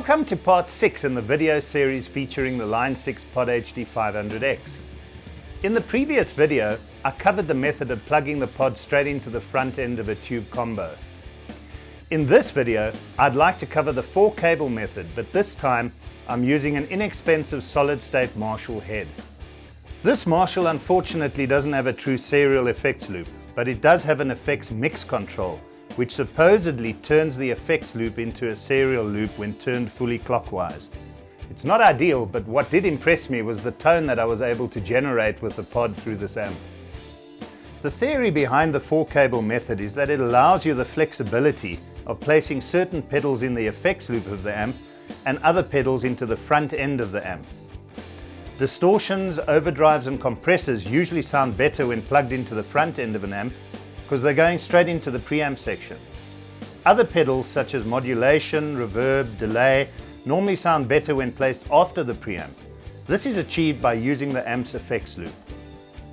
Welcome to part 6 in the video series featuring the Line 6 Pod HD500X. In the previous video, I covered the method of plugging the pod straight into the front end of a tube combo. In this video, I'd like to cover the 4-cable method, but this time I'm using an inexpensive solid-state Marshall head. This Marshall unfortunately doesn't have a true serial effects loop, but it does have an effects mix control, which supposedly turns the effects loop into a serial loop when turned fully clockwise. It's not ideal, but what did impress me was the tone that I was able to generate with the pod through this amp. The theory behind the 4-cable method is that it allows you the flexibility of placing certain pedals in the effects loop of the amp and other pedals into the front end of the amp. Distortions, overdrives and compressors usually sound better when plugged into the front end of an amp because they're going straight into the preamp section. Other pedals such as modulation, reverb, delay normally sound better when placed after the preamp. This is achieved by using the amp's effects loop.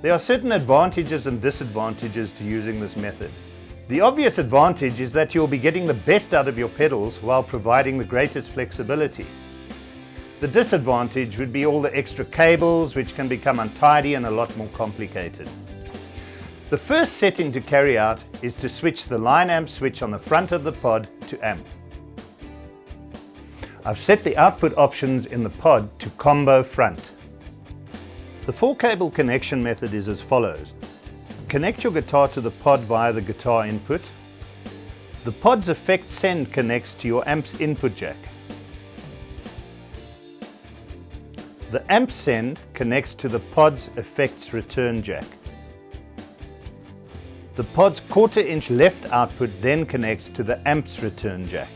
There are certain advantages and disadvantages to using this method. The obvious advantage is that you'll be getting the best out of your pedals while providing the greatest flexibility. The disadvantage would be all the extra cables, which can become untidy and a lot more complicated. The first setting to carry out is to switch the line amp switch on the front of the pod to amp. I've set the output options in the pod to combo front. The 4-cable connection method is as follows. Connect your guitar to the pod via the guitar input. The pod's effect send connects to your amp's input jack. The amp send connects to the pod's effects return jack. The pod's 1/4 inch left output then connects to the amp's return jack.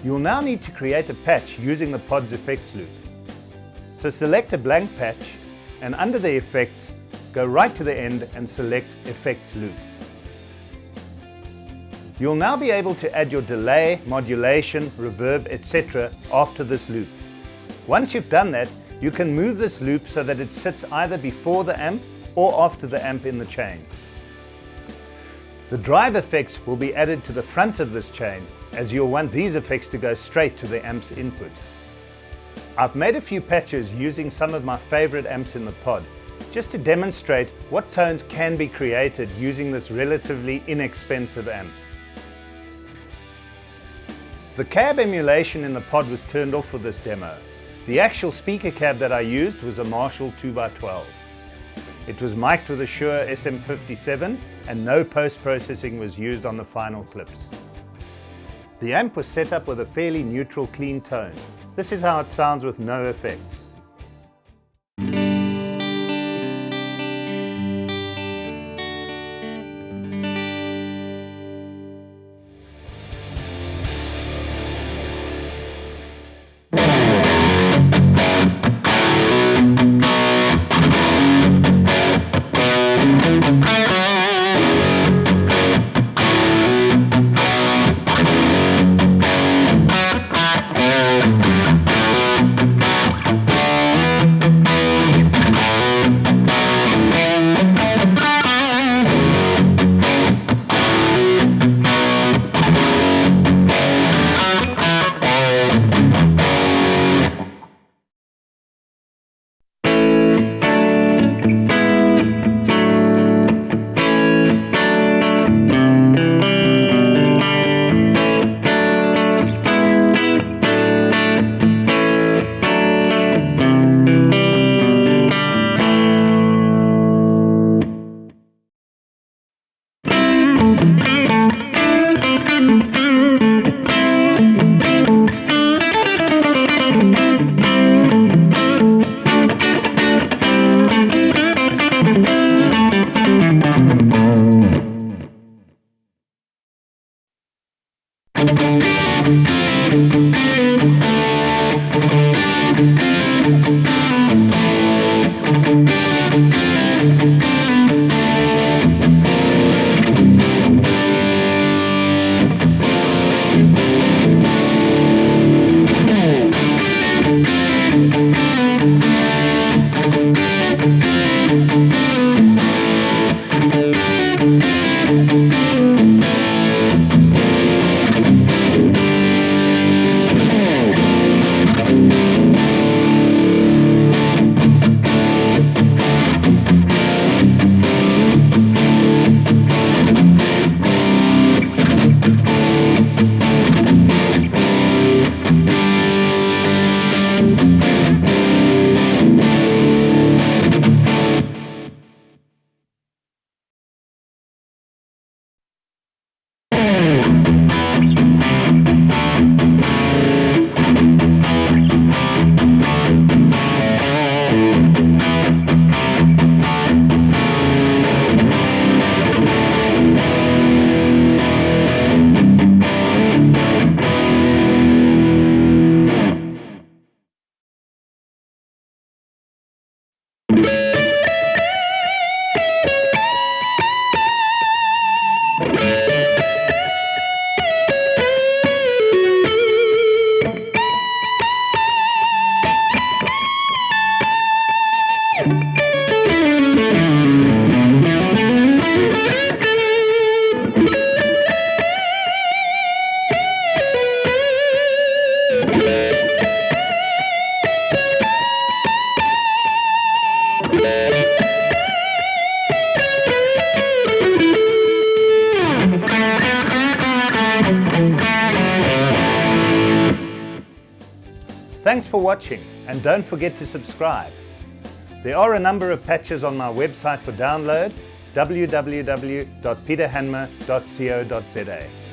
You'll now need to create a patch using the pod's effects loop. So select a blank patch and under the effects, go right to the end and select effects loop. You'll now be able to add your delay, modulation, reverb, etc. after this loop. Once you've done that, you can move this loop so that it sits either before the amp or after the amp in the chain. The drive effects will be added to the front of this chain, as you'll want these effects to go straight to the amp's input. I've made a few patches using some of my favorite amps in the pod, just to demonstrate what tones can be created using this relatively inexpensive amp. The cab emulation in the pod was turned off for this demo. The actual speaker cab that I used was a Marshall 2x12. It was mic'd with a Shure SM57 and no post-processing was used on the final clips. The amp was set up with a fairly neutral clean tone. This is how it sounds with no effects. Thanks for watching, and don't forget to subscribe. There are a number of patches on my website for download, www.peterhanmer.co.za.